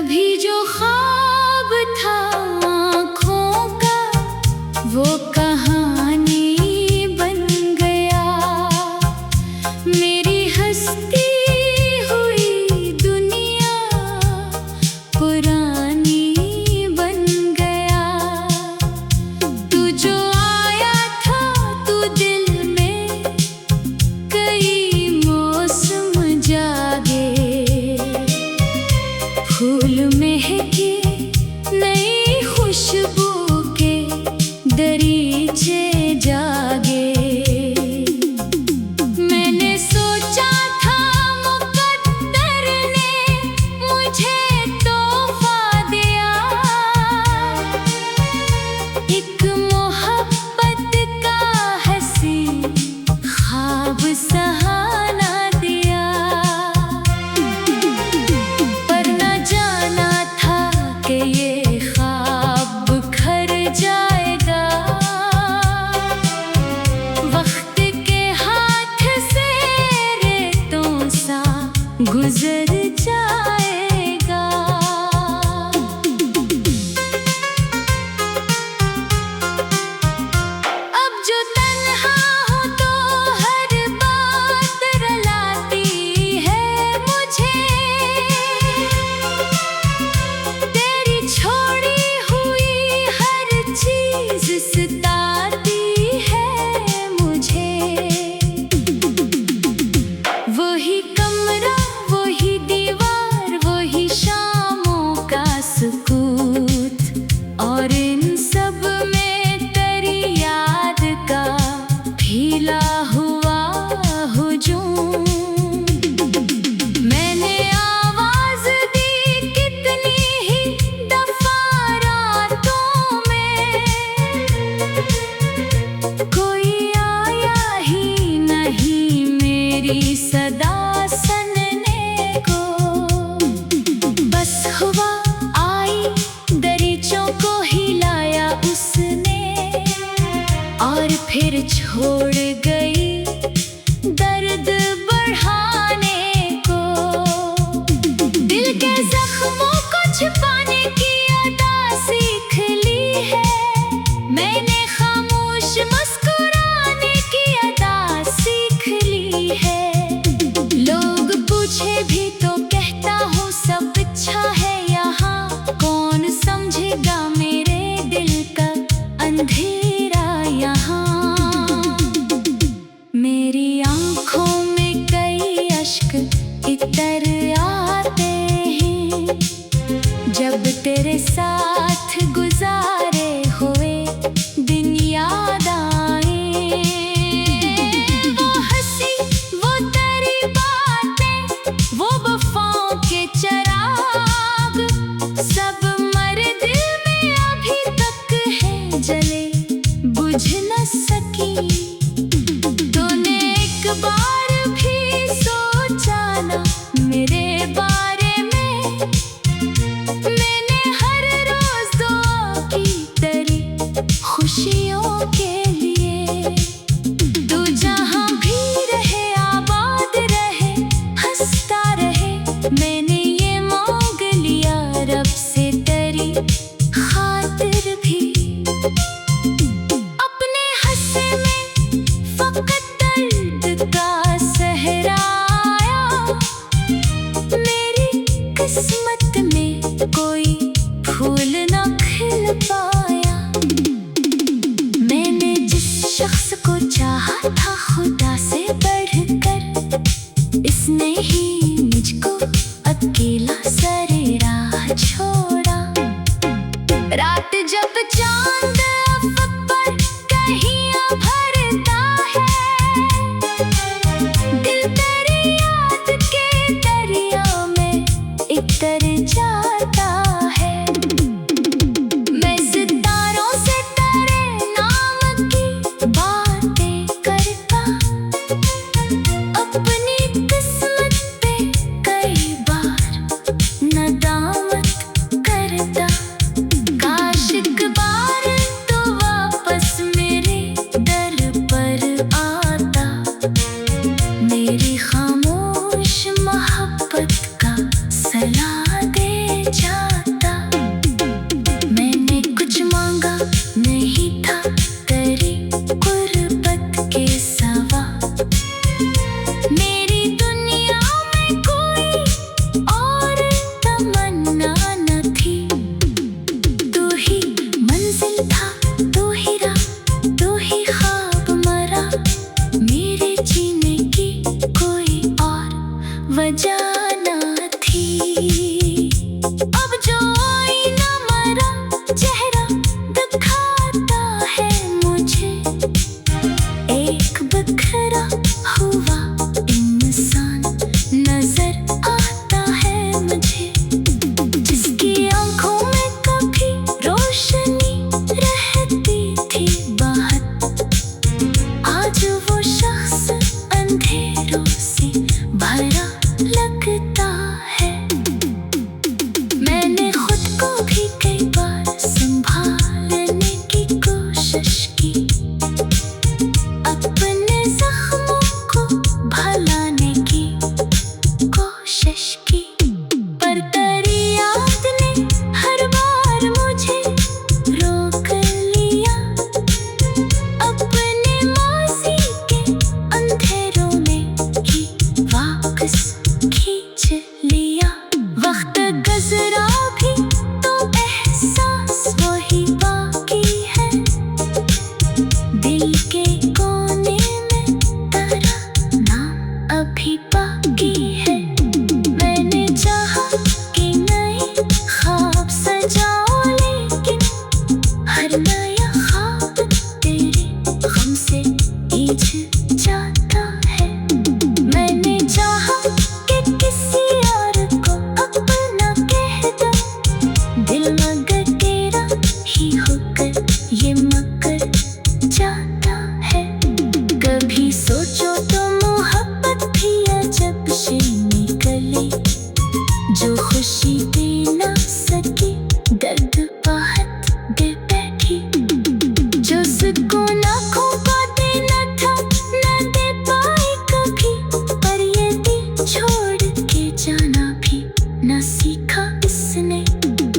कभी जो ख्वाब था आँखों का वो कहानी बन गया। मेरी हंसती हुई दुनिया पुरानी बन गया। तू जो आया था तू दिल में कई मौसम जागे। फूल महके नई खुशबू के दरीचे जागे। मैंने सोचा था मुकद्दर ने मुझे तोहफा दिया, एक मोहब्बत का हंसी ख्वाब सहाना दिया। पर न जाना था कि ये ख्वाब बिखर जाएगा, वक्त के हाथ से रेतों सा गुजर जाएगा। अब जो तन्हा हूँ तो हर बात रुलाती है मुझे। तेरी छोड़ी हुई हर चीज सताती है मुझे। वही कमरा वही दीवार वही शामों का सुकूत, और इन सब में तेरी याद का फीला हुआ हुजूम। मैंने आवाज दी कितनी ही दफा रातों में, कोई आया ही नहीं मेरी सदा सुनने को। बस हवा आई दरीचों को हिलाया उसने, और फिर छोड़ गई दर्द बढ़ाने को। दिल के जख्मों को छिपाने की अदा सीख ली है मैंने, खामोश मुस्कुराने की अदा सीख ली है। लोग पूछे भी तो कहता हूँ सब अच्छा है यहाँ, कौन समझेगा मेरे दिल का अंधेरा यहाँ। मेरी आँखों में कई अश्क इतर आते हैं, जब तेरे साथ गुजारे हुए दिन याद आए। वो हंसी वो तेरी बातें वो वफाओं के चराग, सब मर दिल में अभी तक है जले बुझ न सकी। तूने एक बार भी सोचा ना मेरे बारे में, मैंने हर रोज दुआ की तेरी खुशियों के लिए। तू जहाँ भी रहे आबाद रहे हंसता रहे, मैंने ये मांग लिया रब से तेरी खातिर भी। अपने हंसे में फकत दर्द का सहराया, मेरी किस्मत में कोई फूल न खिल पाया। मैंने जिस शख्स को चाहा था खुदा से बढ़कर, इसने ही मुझको अकेला सरे राह छोड़ा। रात जब चांद अफ़क़ पर कहीं भरता है, दिल तेरी याद के दरिया में इतर जाता है। मैं सितारों से तेरे नाम की बातें करता, अपनी किस्मत पे कई बार नदामत करता। काश एक बार तो वापस मेरे दर पर आता, मेरी खामोश मोहब्बत का सला दे जा। जो खुशी दे ना सकी, दर्द बहुत दे बैठी। जो सुकून आँखों को देना था न दे पाई कभी, पर ये दिल छोड़ के जाना भी न सीखा इसने।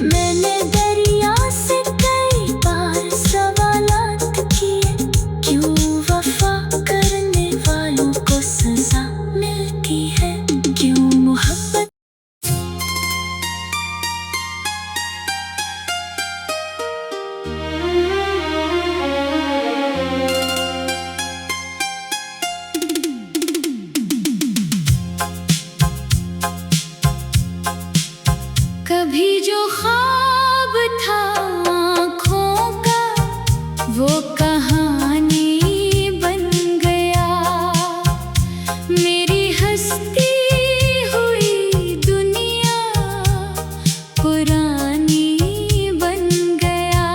मैंने दरिया से कई बार सवालात किए, क्यों वफा करने वालों को सजा मिलती है, क्यों मोहब्बत। कभी जो ख्वाब था आँखों का, वो कहानी बन गया। मेरी हंसती हुई दुनिया पुरानी बन गया।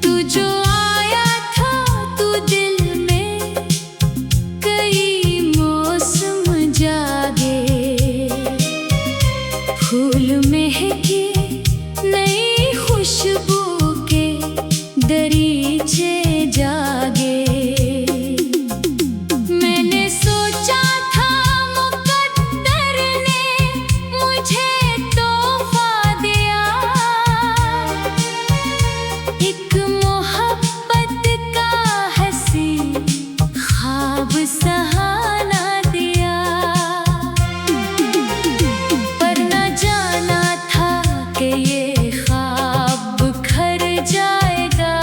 तू जो आया था तू दिल में कई मौसम जागे, फूल महके नई खुशबू के दरीचे जागे। मैंने सोचा था मुकद्दर ने मुझे तोहफा दिया, एक मोहब्बत का हसीन ख्वाब सहाना दिया। पर न जाना था कि ये ख्वाब बिखर जाएगा,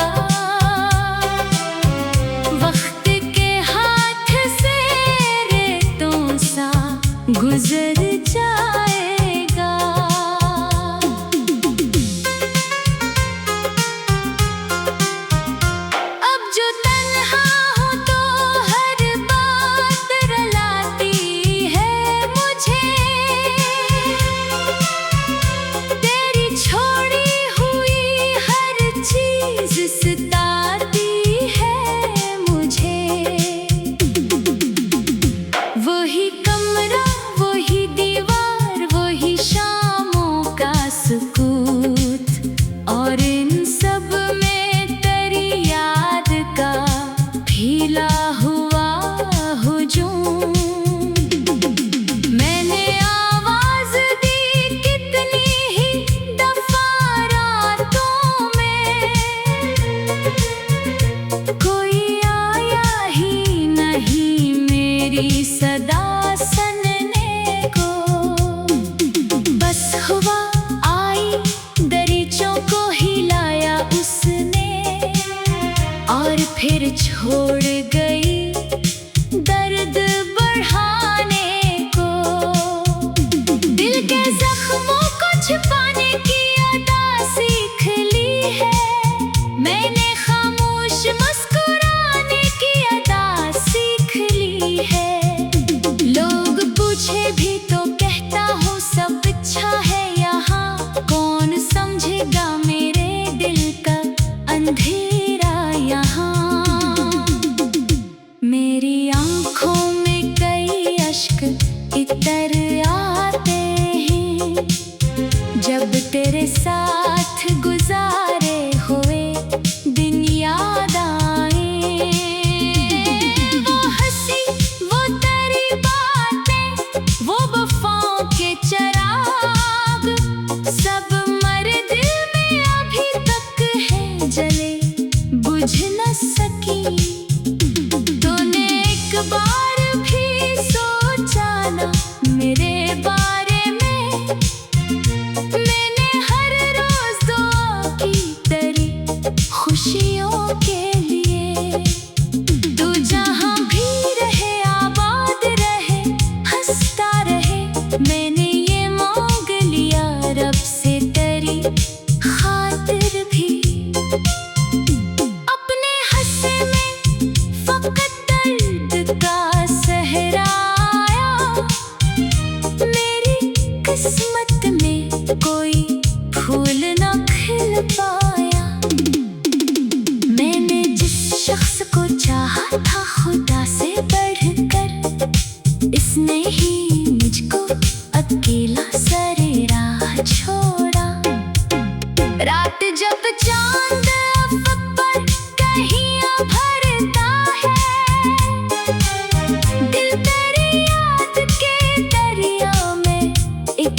वक्त के हाथ से रेतों सा गुजर जाएगा। अब जो तन्हा हूँ तो हर बात रुलाती है मुझे, तेरी छोड़ी हुई हर चीज सताती है मुझे। वही कमरा, वही दीवार, वही शामों का सुकूत, और इन सब में तेरी याद का फीला हुआ हुजूम। मैंने आवाज दी कितनी ही दफा रातों में, कोई आया ही नहीं मेरी सदा सुनने को। बस हवा आई दरीचों को हिलाया उसने, और फिर छोड़ गई दर्द बढ़ाने को। दिल के जख्मों को छिपाने की अदा सीख ली है मैंने, खामोश मुस्कुराने की अदा सीख ली है। लोग पूछे भी तो कहता हूँ सब अच्छा है यहाँ, कौन समझेगा मेरे दिल का अंधेरा यहाँ। मेरी आँखों में कई अश्क इतर आते हैं, जब तेरे साथ गुजारे हुए दिन याद आए। वो हंसी, वो तेरी बातें, वो वफाओं के चराग, सब मर दिल में अभी तक है जले बुझ न सकी। तूने एक बार भी सोचा ना मेरे बारे में, मैंने हर रोज दुआ की तेरी खुशियों के लिए। तू जहाँ भी रहे आबाद रहे, हंसता रहे, मैंने ये मांग लिया रब से तेरी खातिर भी। अपने हंसे में फकत दर्द का सहरा आया, मेरी किस्मत में कोई फूल न खिल पाया। मैंने जिस शख्स को चाहा था खुदा से बढ़कर, इसने ही मुझको अकेला छोड़ा। रात जब चांद पर कहिया भरता है, दिल तेरी याद के दरिया में एक